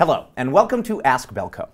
Hello, and welcome to Ask Belco.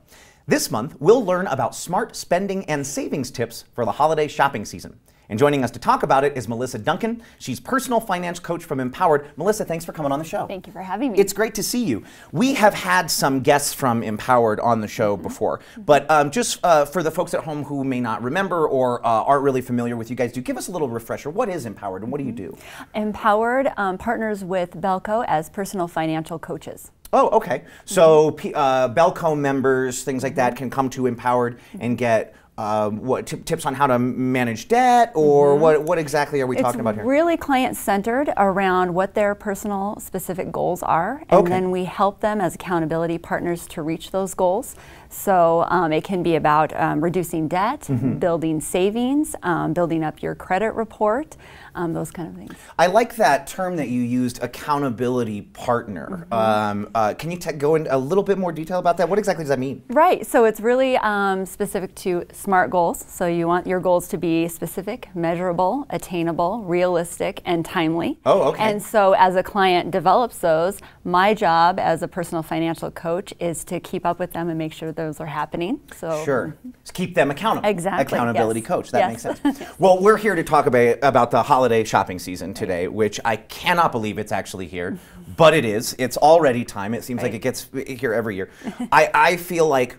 This month, we'll learn about smart spending and savings tips for the holiday shopping season. And joining us to talk about it is Melissa Duncan. She's personal finance coach from Empowered. Melissa, thanks for coming on the show. Thank you for having me. It's great to see you. We have had some guests from Empowered on the show before, but just for the folks at home who may not remember or aren't really familiar with you guys, do give us a little refresher. What is Empowered and what do you do? Empowered partners with Belco as personal financial coaches. Oh, okay. So Belco members, things like that, can come to Empowered and get what tips on how to manage debt, or what exactly are we talking about here? It's really client-centered around what their personal specific goals are, and then we help them as accountability partners to reach those goals. So it can be about reducing debt, building savings, building up your credit report, those kind of things. I like that term that you used, accountability partner. Can you go into a little bit more detail about that? What exactly does that mean? Right, so it's really specific to SMART goals. So you want your goals to be specific, measurable, attainable, realistic, and timely. Oh, okay. And so as a client develops those, my job as a personal financial coach is to keep up with them and make sure those are happening. So sure. Keep them accountable. Exactly. Accountability coach. That makes sense. Well, we're here to talk about the holiday shopping season today, which I cannot believe it's actually here, but it is. It's already time. It seems like it gets here every year. I feel like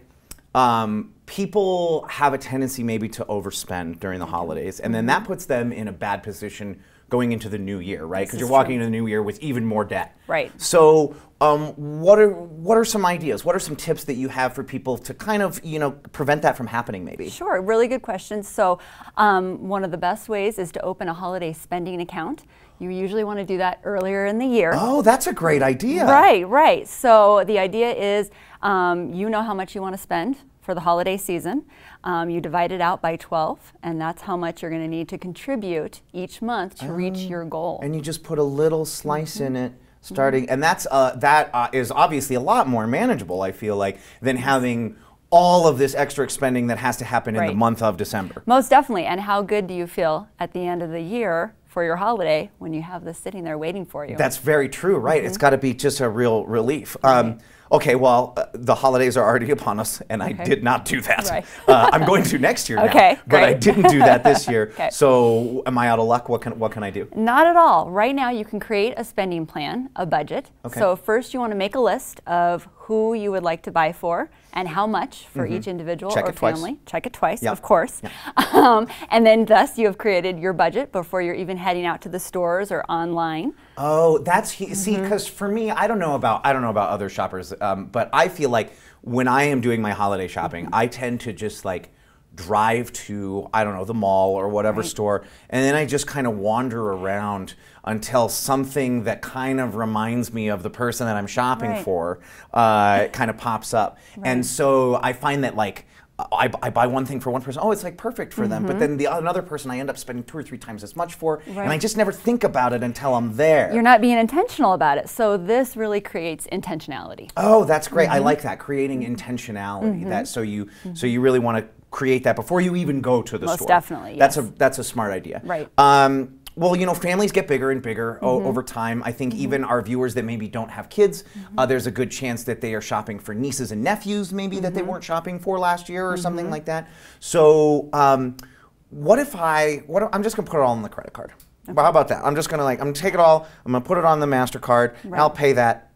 people have a tendency maybe to overspend during the holidays, and then that puts them in a bad position going into the new year, right? Because you're walking into the new year with even more debt. Right. So what are some ideas? What are some tips that you have for people to kind of, prevent that from happening maybe? Sure, really good question. So one of the best ways is to open a holiday spending account. You usually want to do that earlier in the year. Oh, that's a great idea. Right, right. So the idea is you know how much you want to spend for the holiday season. You divide it out by 12, and that's how much you're going to need to contribute each month to reach your goal. And you just put a little slice in it starting, and that is obviously a lot more manageable, I feel like, than having all of this extra spending that has to happen in the month of December. Most definitely. And how good do you feel at the end of the year for your holiday when you have this sitting there waiting for you? That's very true, right? It's got to be just a real relief. Okay, well, the holidays are already upon us, and I did not do that. Right. I'm going to next year now, but I didn't do that this year. So am I out of luck? What can I do? Not at all. Right now, you can create a spending plan, a budget. So first, you want to make a list of who you would like to buy for and how much for each individual or family. Check it twice, of course. And then thus you have created your budget before you're even heading out to the stores or online. Oh, that's see, because for me, I don't know about other shoppers, but I feel like when I am doing my holiday shopping, I tend to just like drive to, I don't know, the mall or whatever store, and then I just kind of wander around until something that kind of reminds me of the person that I'm shopping for kind of pops up. And so I find that like I buy one thing for one person, oh, it's like perfect for them, but then another person I end up spending 2 or 3 times as much for, and I just never think about it until I'm there. You're not being intentional about it, so this really creates intentionality. Oh, that's great. I like that, creating intentionality. That so you really want to create that before you even go to the store. Most definitely, yes. That's a smart idea. Right. Well, families get bigger and bigger over time. I think even our viewers that maybe don't have kids, there's a good chance that they are shopping for nieces and nephews maybe that they weren't shopping for last year or something like that. So what if I'm just going to put it all on the credit card. How about that? I'm just going to I'm going to take it all, I'm going to put it on the MasterCard, and I'll pay that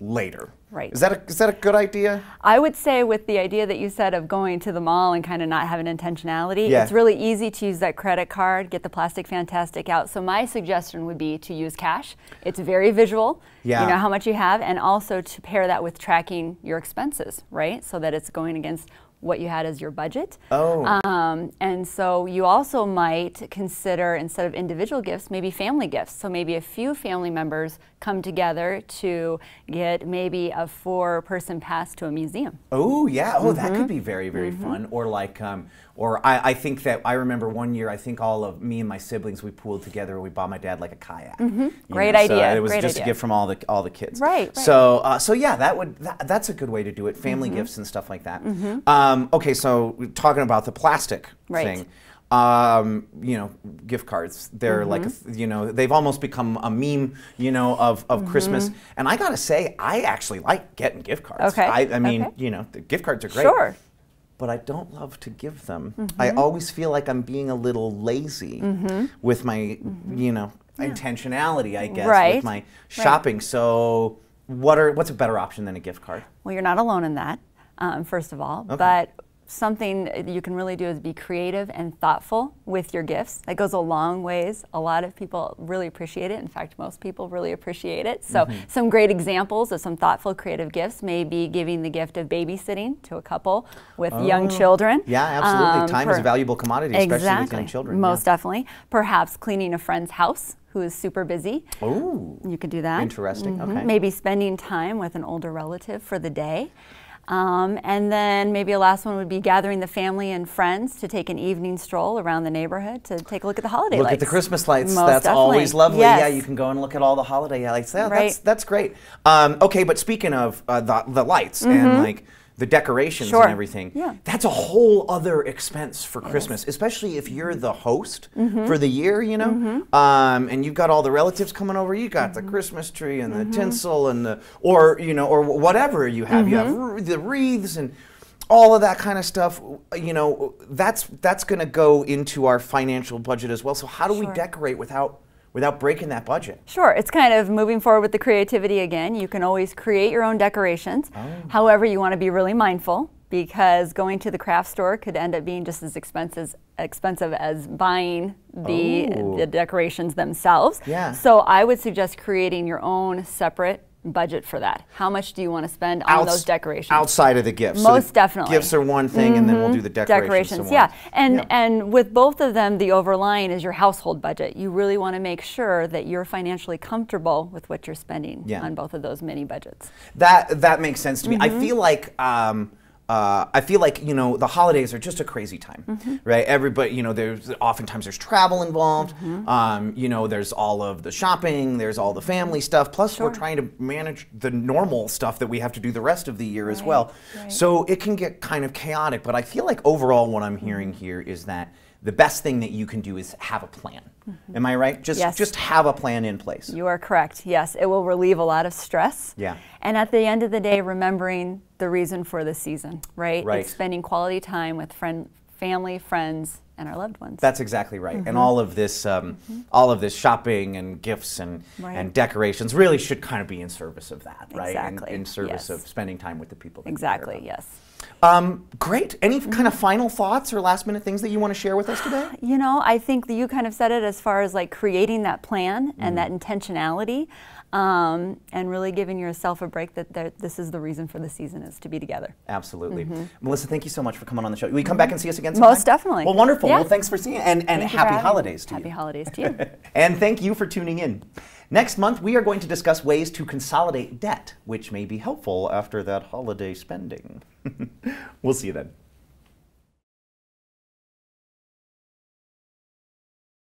later. Right. Is that a good idea? I would say with the idea that you said of going to the mall and kind of not having intentionality, it's really easy to use that credit card, get the Plastic Fantastic out. So my suggestion would be to use cash. It's very visual. You know how much you have, and also to pair that with tracking your expenses, right? So that it's going against what you had as your budget. And so you also might consider, instead of individual gifts, maybe family gifts. So maybe a few family members come together to get maybe a 4-person pass to a museum. Oh, yeah. Oh, that could be very, very fun. Or like, I think that I remember one year, I think all of me and my siblings, we pooled together. We bought my dad like a kayak. Great idea. So it was just a gift from all the kids. Right. So yeah, that's a good way to do it. Family gifts and stuff like that. Okay, so talking about the plastic thing. you know, gift cards. They're like, you know, they've almost become a meme, you know, of Christmas. And I gotta say, I actually like getting gift cards. Okay. I mean, you know, the gift cards are great. Sure. But I don't love to give them. I always feel like I'm being a little lazy with my, you know, intentionality, I guess, with my shopping. So what's a better option than a gift card? Well, you're not alone in that, first of all. But something you can really do is be creative and thoughtful with your gifts. That goes a long ways. A lot of people really appreciate it. In fact, most people really appreciate it. So some great examples of some thoughtful, creative gifts may be giving the gift of babysitting to a couple with young children. Yeah, absolutely. Time is a valuable commodity, especially with young children. Most definitely. Perhaps cleaning a friend's house who is super busy. Oh, you could do that. Interesting. Okay. Maybe spending time with an older relative for the day. And then maybe a last one would be gathering the family and friends to take an evening stroll around the neighborhood to take a look at the holiday lights. Look at the Christmas lights. Most that's definitely. Always lovely. Yes. Yeah, you can go and look at all the holiday lights. Yeah, that's great. Okay, but speaking of the lights and like the decorations and everything, that's a whole other expense for Christmas, especially if you're the host for the year, you know, and you've got all the relatives coming over. You got the Christmas tree and the tinsel and the, or whatever you have. You have the wreaths and all of that kind of stuff. You know, that's going to go into our financial budget as well. So how do we decorate without breaking that budget? Sure, it's kind of moving forward with the creativity again. You can always create your own decorations. However, you want to be really mindful because going to the craft store could end up being just as expensive as buying the decorations themselves. Yeah. So I would suggest creating your own separate budget for that. How much do you want to spend on those decorations? Outside of the gifts. Most so definitely. Gifts are one thing, and then we'll do the decorations. Yeah, and with both of them, the overlying is your household budget. You really want to make sure that you're financially comfortable with what you're spending on both of those mini budgets. That makes sense to me. I feel like you know, the holidays are just a crazy time, right? Everybody, you know, oftentimes there's travel involved. You know, there's all of the shopping, there's all the family stuff. Plus, we're trying to manage the normal stuff that we have to do the rest of the year as well. So it can get kind of chaotic. But I feel like overall, what I'm hearing here is that the best thing that you can do is have a plan. Am I right? Just have a plan in place. You are correct. Yes, it will relieve a lot of stress. Yeah. And at the end of the day, remembering the reason for the season, right? Right. It's spending quality time with family, friends, and our loved ones. That's exactly right. And all of this shopping and gifts and decorations really should kind of be in service of that, right? Exactly. In service of spending time with the people that exactly. you care about. Yes. Great. Any kind of final thoughts or last minute things that you want to share with us today? You know, I think that you kind of said it as far as like creating that plan and that intentionality, and really giving yourself a break that this is the reason for the season, is to be together. Absolutely. Melissa, thank you so much for coming on the show. Will you come back and see us again sometime? Most definitely. Well, wonderful. Well, thanks for seeing and happy holidays to you. Happy holidays to you. And thank you for tuning in. Next month, we are going to discuss ways to consolidate debt, which may be helpful after that holiday spending. We'll see you then.